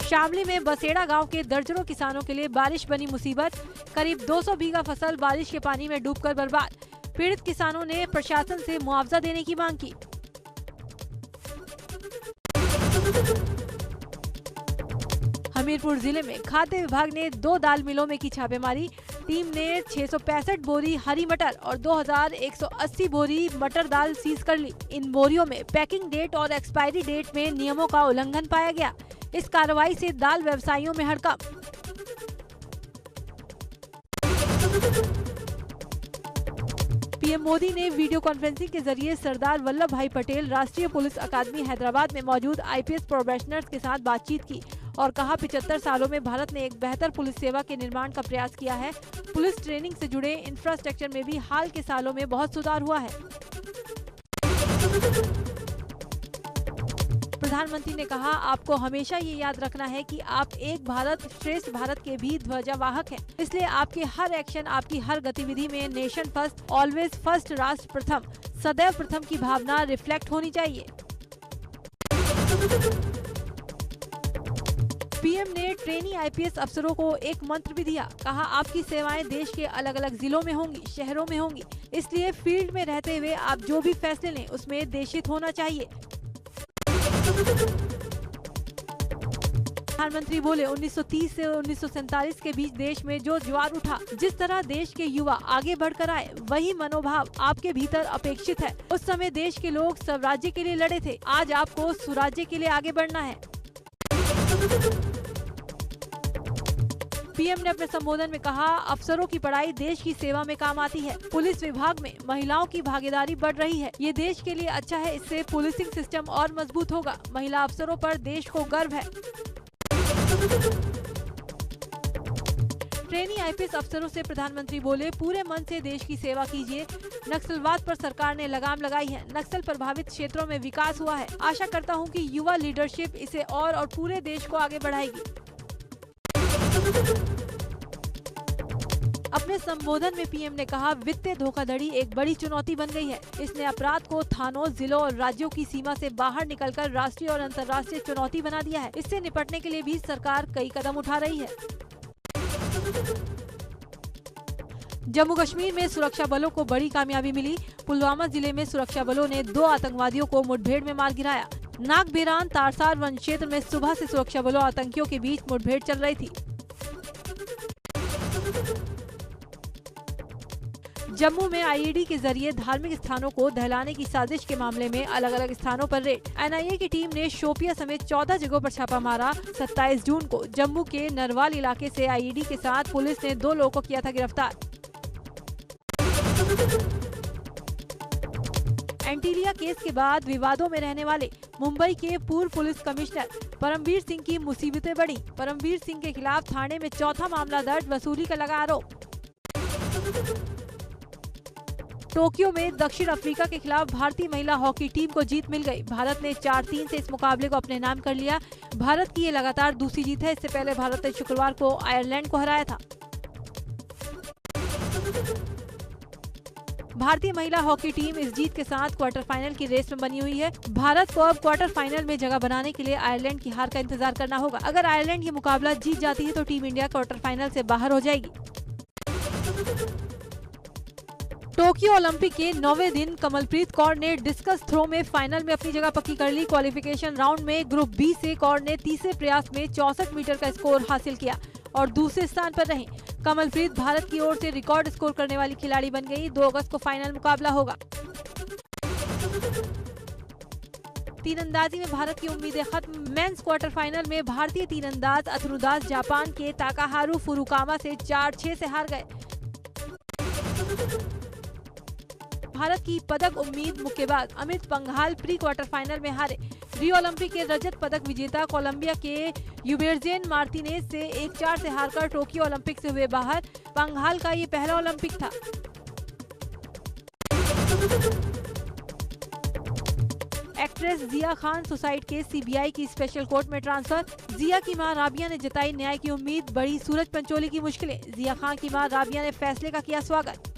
शामली में बसेड़ा गांव के दर्जनों किसानों के लिए बारिश बनी मुसीबत। करीब 200 बीघा फसल बारिश के पानी में डूबकर बर्बाद। पीड़ित किसानों ने प्रशासन से मुआवजा देने की मांग की। हमीरपुर जिले में खाद्य विभाग ने 2 दाल मिलों में की छापेमारी। टीम ने 665 बोरी हरी मटर और 2180 बोरी मटर दाल सीज कर ली। इन बोरियों में पैकिंग डेट और एक्सपायरी डेट में नियमों का उल्लंघन पाया गया। इस कार्रवाई से दाल व्यवसायियों में हड़कंप। पीएम मोदी ने वीडियो कॉन्फ्रेंसिंग के जरिए सरदार वल्लभ भाई पटेल राष्ट्रीय पुलिस अकादमी हैदराबाद में मौजूद आईपीएस प्रोबेशनर्स के साथ बातचीत की और कहा 75 सालों में भारत ने एक बेहतर पुलिस सेवा के निर्माण का प्रयास किया है। पुलिस ट्रेनिंग से जुड़े इंफ्रास्ट्रक्चर में भी हाल के सालों में बहुत सुधार हुआ है। प्रधानमंत्री ने कहा, आपको हमेशा ये याद रखना है कि आप एक भारत श्रेष्ठ भारत के भी ध्वजावाहक हैं। इसलिए आपके हर एक्शन, आपकी हर गतिविधि में नेशन फर्स्ट, ऑलवेज फर्स्ट, राष्ट्र प्रथम, सदैव प्रथम की भावना रिफ्लेक्ट होनी चाहिए। पीएम ने ट्रेनी आईपीएस अफसरों को एक मंत्र भी दिया। कहा, आपकी सेवाएं देश के अलग अलग जिलों में होंगी, शहरों में होंगी। इसलिए फील्ड में रहते हुए आप जो भी फैसले लें उसमें देशहित होना चाहिए। प्रधानमंत्री बोले, 1930 से 1947 के बीच देश में जो ज्वार उठा, जिस तरह देश के युवा आगे बढ़कर आए, वही मनोभाव आपके भीतर अपेक्षित है। उस समय देश के लोग स्वराज्य के लिए लड़े थे, आज आपको सुराज्य के लिए आगे बढ़ना है। पीएम ने अपने संबोधन में कहा, अफसरों की पढ़ाई देश की सेवा में काम आती है। पुलिस विभाग में महिलाओं की भागीदारी बढ़ रही है, ये देश के लिए अच्छा है। इससे पुलिसिंग सिस्टम और मजबूत होगा। महिला अफसरों पर देश को गर्व है। ट्रेनी आईपीएस अफसरों से प्रधानमंत्री बोले, पूरे मन से देश की सेवा कीजिए। नक्सलवाद पर सरकार ने लगाम लगाई है। नक्सल प्रभावित क्षेत्रों में विकास हुआ है। आशा करता हूं कि युवा लीडरशिप इसे और पूरे देश को आगे बढ़ाएगी। अपने संबोधन में पीएम ने कहा, वित्तीय धोखाधड़ी एक बड़ी चुनौती बन गई है। इसने अपराध को थानों, जिलों और राज्यों की सीमा से बाहर निकलकर राष्ट्रीय और अंतर्राष्ट्रीय चुनौती बना दिया है। इससे निपटने के लिए भी सरकार कई कदम उठा रही है। जम्मू कश्मीर में सुरक्षा बलों को बड़ी कामयाबी मिली। पुलवामा जिले में सुरक्षा बलों ने 2 आतंकवादियों को मुठभेड़ में मार गिराया। नागबेरान तारसार वन क्षेत्र में सुबह से सुरक्षा बलों आतंकियों के बीच मुठभेड़ चल रही थी। जम्मू में आईईडी के जरिए धार्मिक स्थानों को दहलाने की साजिश के मामले में अलग अलग स्थानों पर रेड। एनआईए की टीम ने शोपिया समेत 14 जगहों पर छापा मारा। 27 जून को जम्मू के नरवाल इलाके से आईईडी के साथ पुलिस ने 2 लोगों को किया था गिरफ्तार। एंटीलिया केस के बाद विवादों में रहने वाले मुंबई के पूर्व पुलिस कमिश्नर परमवीर सिंह की मुसीबतें बढ़ी। परमवीर सिंह के खिलाफ थाने में चौथा मामला दर्ज, वसूली का लगा आरोप। टोक्यो में दक्षिण अफ्रीका के खिलाफ भारतीय महिला हॉकी टीम को जीत मिल गई। भारत ने 4-3 से इस मुकाबले को अपने नाम कर लिया। भारत की ये लगातार दूसरी जीत है। इससे पहले भारत ने शुक्रवार को आयरलैंड को हराया था। भारतीय महिला हॉकी टीम इस जीत के साथ क्वार्टर फाइनल की रेस में बनी हुई है। भारत को अब क्वार्टर फाइनल में जगह बनाने के लिए आयरलैंड की हार का इंतजार करना होगा। अगर आयरलैंड ये मुकाबला जीत जाती है तो टीम इंडिया क्वार्टर फाइनल से बाहर हो जाएगी। टोक्यो ओलंपिक के 9वें दिन कमलप्रीत कौर ने डिस्कस थ्रो में फाइनल में अपनी जगह पक्की कर ली। क्वालिफिकेशन राउंड में ग्रुप बी से कौर ने तीसरे प्रयास में 64 मीटर का स्कोर हासिल किया और दूसरे स्थान पर रही। कमलप्रीत भारत की ओर से रिकॉर्ड स्कोर करने वाली खिलाड़ी बन गई। 2 अगस्त को फाइनल मुकाबला होगा। तीरंदाजी में भारत की उम्मीदें खत्म। मेंस क्वार्टर फाइनल में भारतीय तीरंदाज अथनुदास जापान के ताकाहारू फुरुकामा से 4-6 से हार गए। भारत की पदक उम्मीद मुक्केबाज Amit Panghal pre quarter final में हारे। रियो ओलंपिक के रजत पदक विजेता कोलंबिया के यूबेर्जेन मार्टिनेज से 1-4 से हारकर टोक्यो ओलंपिक से हुए बाहर। पंघाल का ये पहला ओलंपिक था। एक्ट्रेस जिया खान सुसाइड केस सीबीआई की स्पेशल कोर्ट में ट्रांसफर। जिया की मां राबिया ने जताई न्याय की उम्मीद, बढ़ी सूरज पंचोली की मुश्किलें। जिया खान की मां राबिया ने फैसले का किया स्वागत।